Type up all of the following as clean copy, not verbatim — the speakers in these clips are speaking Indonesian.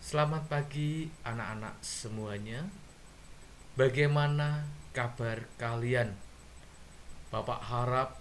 Selamat pagi anak-anak semuanya. Bagaimana kabar kalian? Bapak harap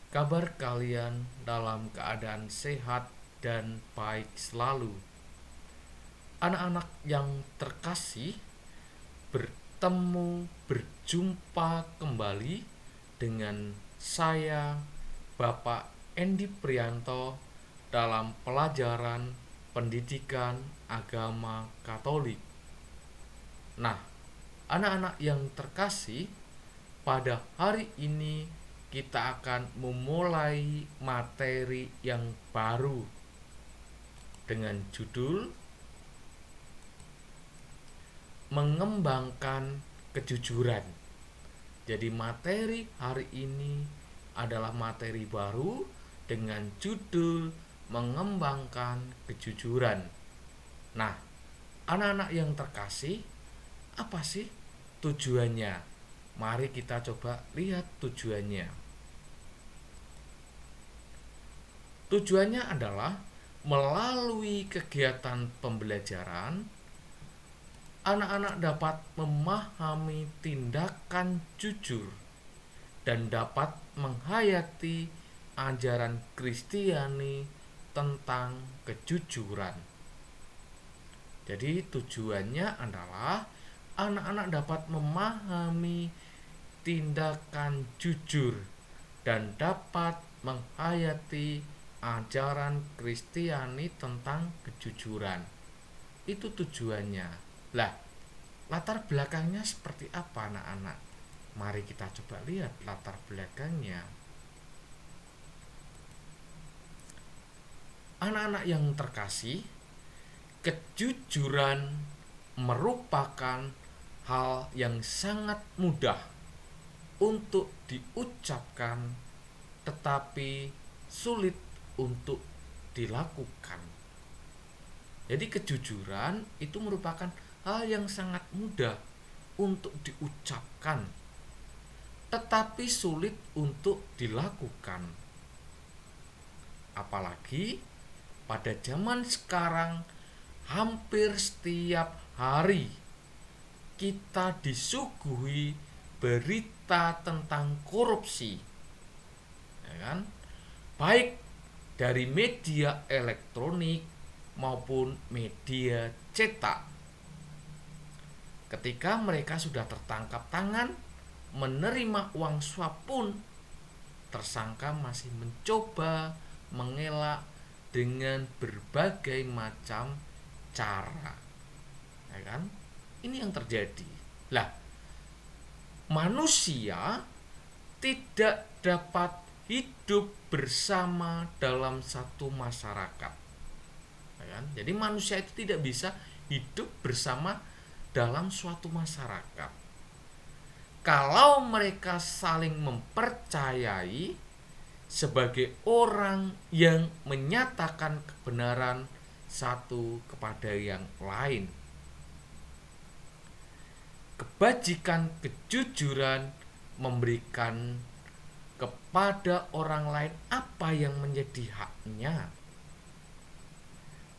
kabar kalian dalam keadaan sehat dan baik selalu. Anak-anak yang terkasih, berjumpa kembali dengan saya Bapak Endi Prianto dalam pelajaran pendidikan agama Katolik. Nah, anak-anak yang terkasih, pada hari ini kita akan memulai materi yang baru dengan judul Mengembangkan Kejujuran. Jadi materi hari ini adalah materi baru dengan judul Mengembangkan Kejujuran. Nah, anak-anak yang terkasih, apa sih tujuannya? Mari kita coba lihat tujuannya. Tujuannya adalah melalui kegiatan pembelajaran, anak-anak dapat memahami tindakan jujur dan dapat menghayati ajaran Kristiani tentang kejujuran. Jadi tujuannya adalah anak-anak dapat memahami tindakan jujur dan dapat menghayati ajaran Kristiani tentang kejujuran. Itu tujuannya. Lah, latar belakangnya seperti apa anak-anak? Mari kita coba lihat latar belakangnya. Anak-anak yang terkasih, kejujuran merupakan hal yang sangat mudah untuk diucapkan tetapi sulit untuk dilakukan. Jadi kejujuran itu merupakan hal yang sangat mudah untuk diucapkan tetapi sulit untuk dilakukan. Apalagi pada zaman sekarang hampir setiap hari kita disuguhi berita tentang korupsi, ya kan? Baik dari media elektronik maupun media cetak. Ketika mereka sudah tertangkap tangan menerima uang suap pun, tersangka masih mencoba mengelak dengan berbagai macam cara, ya kan? Ini yang terjadi. Lah, manusia tidak dapat hidup bersama dalam satu masyarakat, ya kan? Jadi manusia itu tidak bisa hidup bersama dalam suatu masyarakat kalau mereka saling mempercayai sebagai orang yang menyatakan kebenaran satu kepada yang lain. Kebajikan kejujuran memberikan kepada orang lain apa yang menjadi haknya.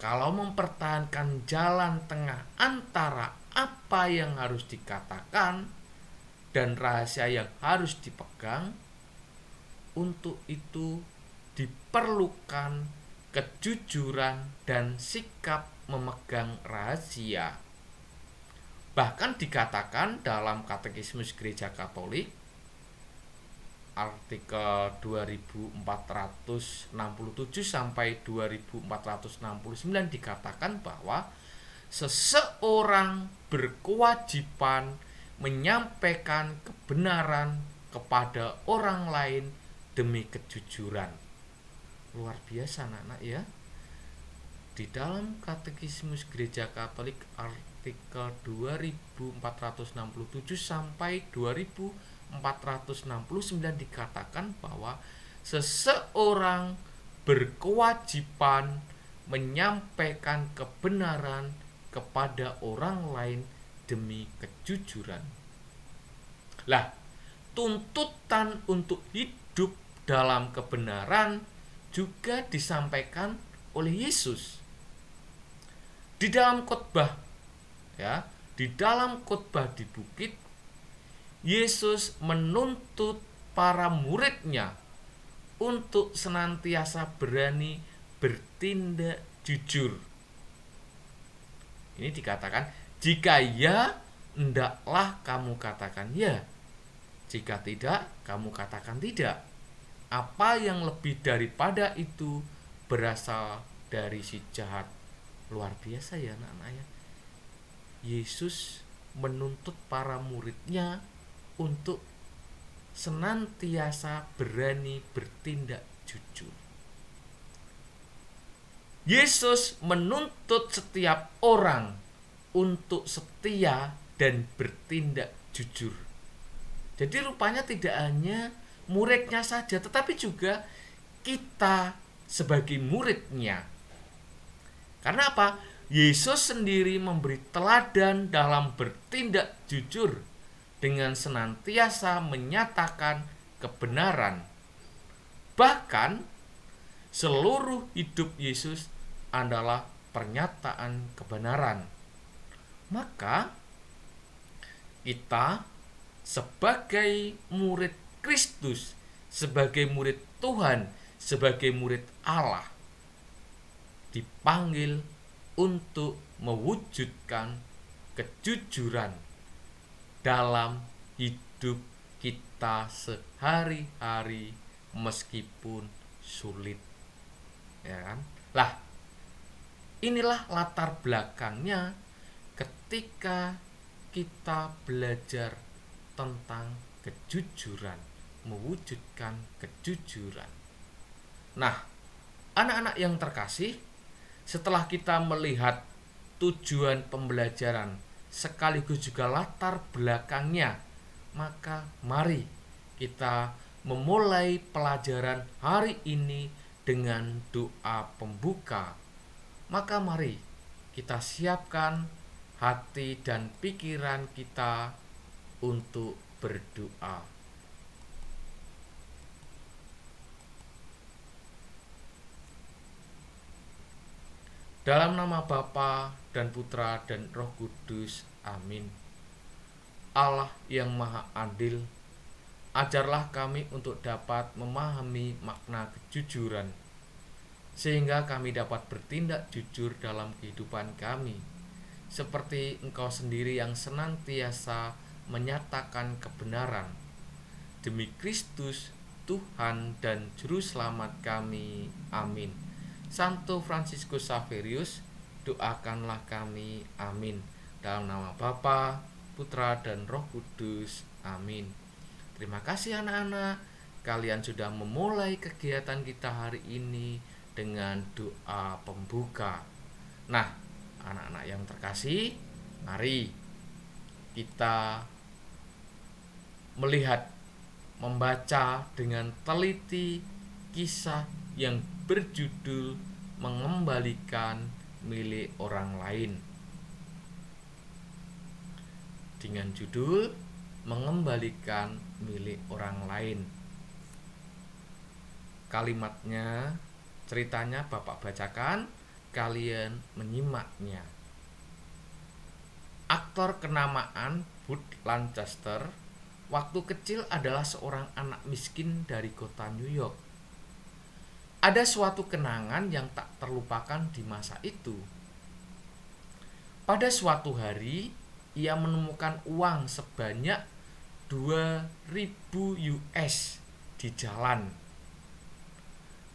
Kalau mempertahankan jalan tengah antara apa yang harus dikatakan dan rahasia yang harus dipegang, untuk itu diperlukan kejujuran dan sikap memegang rahasia. Bahkan dikatakan dalam Katekismus Gereja Katolik artikel 2467 sampai 2469 dikatakan bahwa seseorang berkewajiban menyampaikan kebenaran kepada orang lain demi kejujuran. Luar biasa anak-anak ya. Di dalam Katekismus Gereja Katolik artikel 2467 sampai 2469 dikatakan bahwa seseorang berkewajiban menyampaikan kebenaran kepada orang lain demi kejujuran. Lah, tuntutan untuk hidup dalam kebenaran juga disampaikan oleh Yesus. Di dalam khotbah, ya, di dalam khotbah di bukit, Yesus menuntut para muridnya untuk senantiasa berani bertindak jujur. Ini dikatakan, jika ya, hendaklah kamu katakan ya. Jika tidak, kamu katakan tidak. Apa yang lebih daripada itu berasal dari si jahat. Luar biasa ya anak-anak ya. Yesus menuntut para muridnya untuk senantiasa berani bertindak jujur. Yesus menuntut setiap orang untuk setia dan bertindak jujur. Jadi rupanya tidak hanya muridnya saja, tetapi juga kita sebagai muridnya. Karena apa? Yesus sendiri memberi teladan dalam bertindak jujur dengan senantiasa menyatakan kebenaran. Bahkan seluruh hidup Yesus adalah pernyataan kebenaran. Maka kita sebagai murid Kristus, sebagai murid Tuhan, sebagai murid Allah, dipanggil untuk mewujudkan kejujuran dalam hidup kita sehari-hari meskipun sulit. Ya kan? Lah, inilah latar belakangnya ketika kita belajar tentang kejujuran, mewujudkan kejujuran. Nah, anak-anak yang terkasih, setelah kita melihat tujuan pembelajaran sekaligus juga latar belakangnya, maka mari kita memulai pelajaran hari ini dengan doa pembuka. Maka mari kita siapkan hati dan pikiran kita untuk berdoa. Dalam nama Bapa dan Putra dan Roh Kudus, amin. Allah yang Maha Adil, ajarlah kami untuk dapat memahami makna kejujuran, sehingga kami dapat bertindak jujur dalam kehidupan kami, seperti Engkau sendiri yang senantiasa menyatakan kebenaran. Demi Kristus, Tuhan dan Juru Selamat kami, amin. Santo Fransiskus Xaverius, doakanlah kami, amin. Dalam nama Bapa, Putra dan Roh Kudus, amin. Terima kasih anak-anak, kalian sudah memulai kegiatan kita hari ini dengan doa pembuka. Nah, anak-anak yang terkasih, mari kita melihat, membaca dengan teliti kisah yang berjudul Mengembalikan Milik Orang Lain. Dengan judul Mengembalikan Milik Orang Lain. Kalimatnya, ceritanya Bapak bacakan, kalian menyimaknya. Aktor kenamaan Bud Lancaster waktu kecil adalah seorang anak miskin dari kota New York. Ada suatu kenangan yang tak terlupakan di masa itu. Pada suatu hari, ia menemukan uang sebanyak 2.000 US di jalan.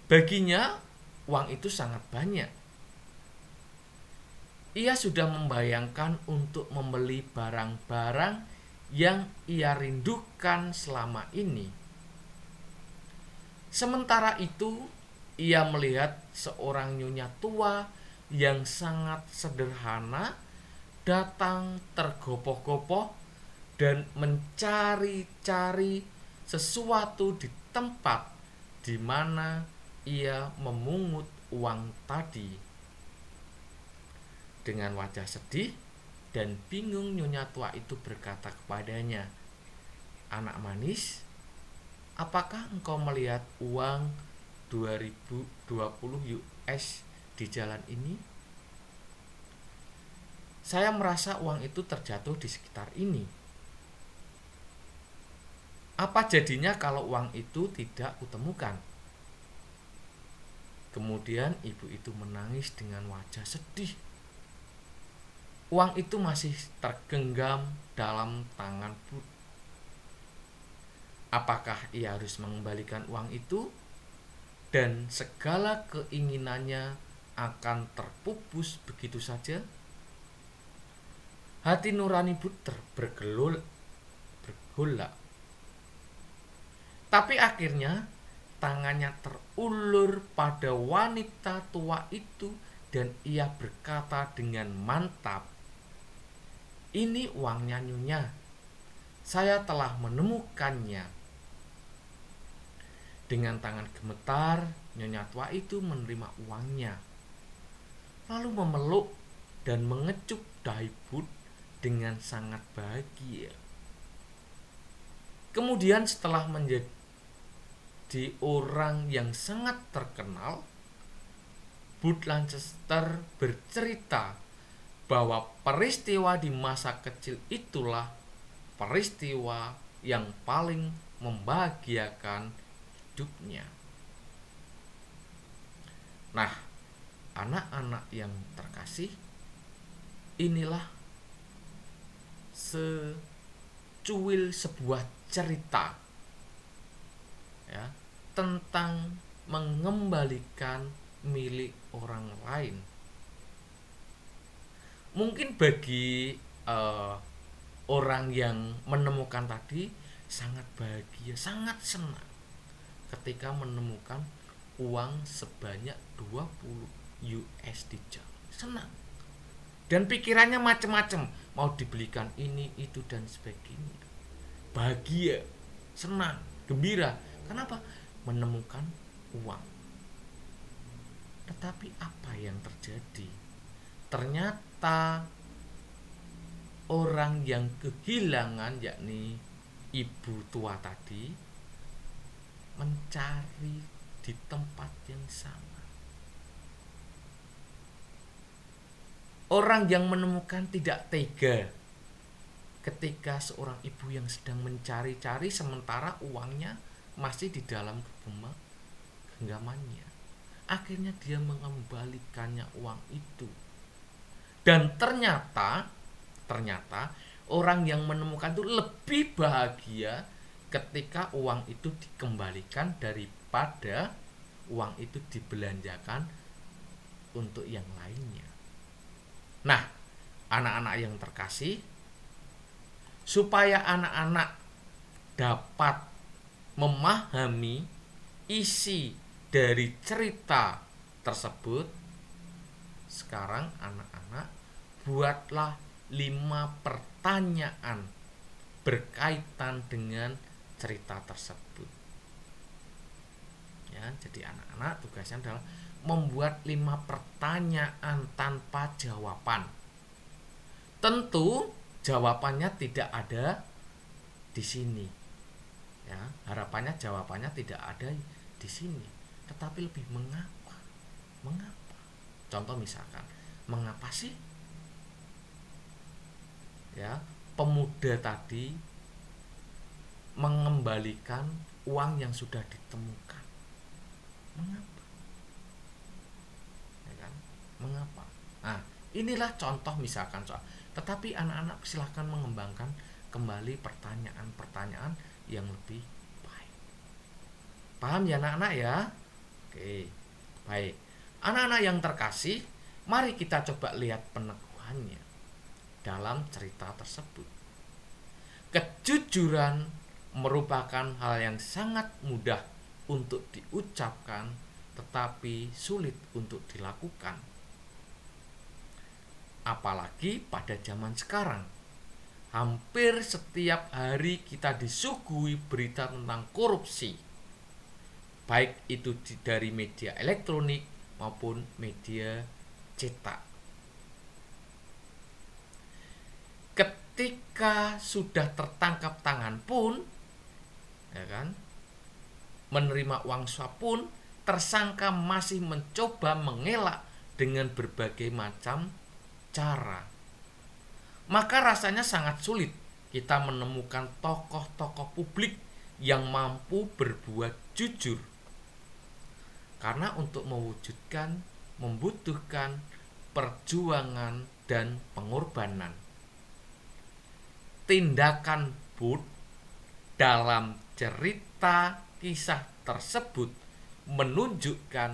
Baginya, uang itu sangat banyak. Ia sudah membayangkan untuk membeli barang-barang yang ia rindukan selama ini. Sementara itu, ia melihat seorang nyonya tua yang sangat sederhana datang tergopoh-gopoh dan mencari-cari sesuatu di tempat di mana ia memungut uang tadi. Dengan wajah sedih dan bingung, nyonya tua itu berkata kepadanya, "Anak manis, apakah engkau melihat uang 2020 US di jalan ini?" Saya merasa uang itu terjatuh di sekitar ini. Apa jadinya kalau uang itu tidak kutemukan? Kemudian ibu itu menangis dengan wajah sedih. Uang itu masih tergenggam dalam tangan Bud. Apakah ia harus mengembalikan uang itu? Dan segala keinginannya akan terpupus begitu saja? Hati nurani Bud bergolak. Tapi akhirnya tangannya terulur pada wanita tua itu dan ia berkata dengan mantap, "Ini uangnya Nyonya. Saya telah menemukannya." Dengan tangan gemetar, Nyonya tua itu menerima uangnya, lalu memeluk dan mengecup dahi Bud dengan sangat bahagia. Kemudian setelah menjadi orang yang sangat terkenal, Bud Lancaster bercerita bahwa peristiwa di masa kecil itulah peristiwa yang paling membahagiakan hidupnya. Nah, anak-anak yang terkasih, inilah secuil sebuah cerita ya, tentang mengembalikan milik orang lain. Mungkin bagi orang yang menemukan tadi sangat bahagia, sangat senang ketika menemukan uang sebanyak 20 USD. Senang. Dan pikirannya macam-macam, mau dibelikan ini, itu, dan sebagainya. Bahagia, senang, gembira. Kenapa? Menemukan uang. Tetapi apa yang terjadi? Ternyata orang yang kehilangan, yakni ibu tua tadi, mencari di tempat yang sama. Orang yang menemukan tidak tega ketika seorang ibu yang sedang mencari-cari sementara uangnya masih di dalam genggamannya. Akhirnya dia mengembalikannya uang itu. Dan ternyata orang yang menemukan itu lebih bahagia ketika uang itu dikembalikan daripada uang itu dibelanjakan untuk yang lainnya. Nah, anak-anak yang terkasih, supaya anak-anak dapat memahami isi dari cerita tersebut, sekarang anak-anak buatlah 5 pertanyaan berkaitan dengan cerita tersebut. Ya, jadi anak-anak tugasnya adalah membuat 5 pertanyaan tanpa jawaban. Tentu jawabannya tidak ada di sini. Ya, harapannya jawabannya tidak ada di sini, tetapi lebih mengapa? Mengapa? Contoh misalkan, mengapa sih ya pemuda tadi mengembalikan uang yang sudah ditemukan? Mengapa? Mengapa? Nah, inilah contoh misalkan soal. Tetapi anak-anak silahkan mengembangkan kembali pertanyaan-pertanyaan yang lebih baik. Paham ya anak-anak ya? Oke, baik. Anak-anak yang terkasih, mari kita coba lihat peneguhannya dalam cerita tersebut. Kejujuran merupakan hal yang sangat mudah untuk diucapkan, tetapi sulit untuk dilakukan. Apalagi pada zaman sekarang, hampir setiap hari kita disuguhi berita tentang korupsi, baik itu dari media elektronik maupun media cetak. Ketika sudah tertangkap tangan pun, ya kan, menerima uang suap pun, tersangka masih mencoba mengelak dengan berbagai macam cara. maka rasanya sangat sulit kita menemukan tokoh-tokoh publik yang mampu berbuat jujur. Karena untuk mewujudkan membutuhkan perjuangan dan pengorbanan. Tindakan Booth dalam cerita kisah tersebut menunjukkan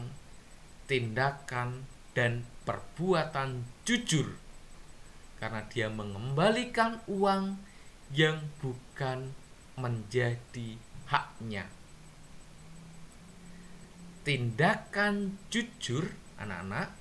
tindakan dan perbuatan jujur karena dia mengembalikan uang yang bukan menjadi haknya. Tindakan jujur, anak-anak,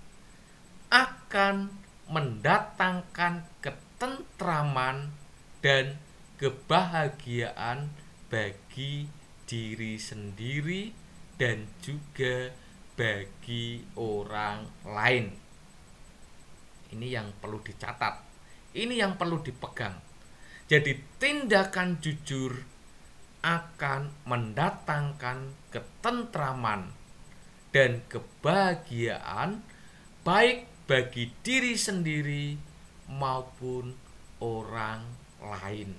akan mendatangkan ketentraman dan kebahagiaan bagi diri sendiri dan juga bagi orang lain. Ini yang perlu dicatat, ini yang perlu dipegang. Jadi tindakan jujur akan mendatangkan ketentraman dan kebahagiaan baik bagi diri sendiri maupun orang lain.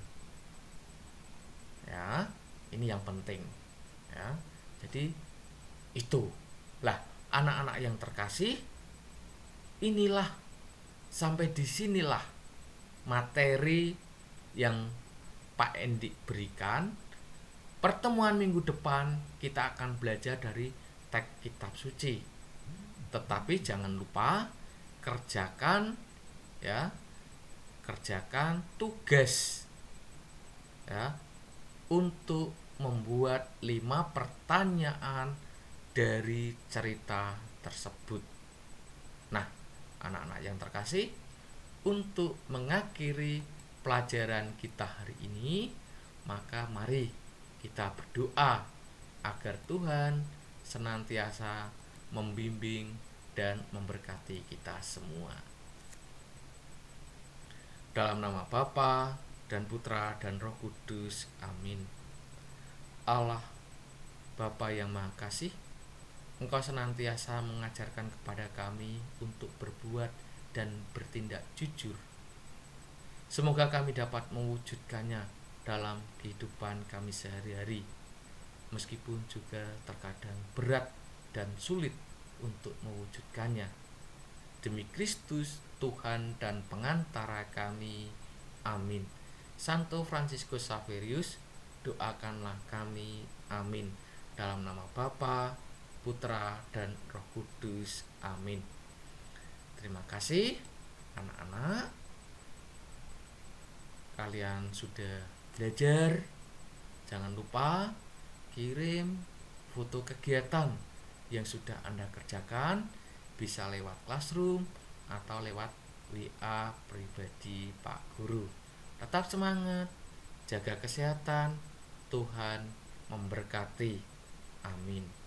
Ya, ini yang penting. Ya, jadi itu. Lah, anak-anak yang terkasih, inilah sampai disinilah materi yang Pak Endi berikan. Pertemuan minggu depan kita akan belajar dari teks kitab suci. Tetapi jangan lupa kerjakan tugas ya untuk membuat 5 pertanyaan dari cerita tersebut. Nah, anak-anak yang terkasih, untuk mengakhiri pelajaran kita hari ini, maka mari kita berdoa agar Tuhan senantiasa membimbing dan memberkati kita semua. Dalam nama Bapa dan Putra dan Roh Kudus, amin. Allah Bapa yang Maha Kasih, Engkau senantiasa mengajarkan kepada kami untuk berbuat dan bertindak jujur. Semoga kami dapat mewujudkannya dalam kehidupan kami sehari-hari, meskipun juga terkadang berat dan sulit untuk mewujudkannya. Demi Kristus, Tuhan dan pengantara kami. Amin. Santo Fransiskus Xaverius, doakanlah kami. Amin. Dalam nama Bapa, Putra, dan Roh Kudus. Amin. Terima kasih anak-anak. Kalian sudah belajar. Jangan lupa kirim foto kegiatan yang sudah Anda kerjakan, bisa lewat Classroom atau lewat WA pribadi Pak Guru. Tetap semangat, jaga kesehatan, Tuhan memberkati. Amin.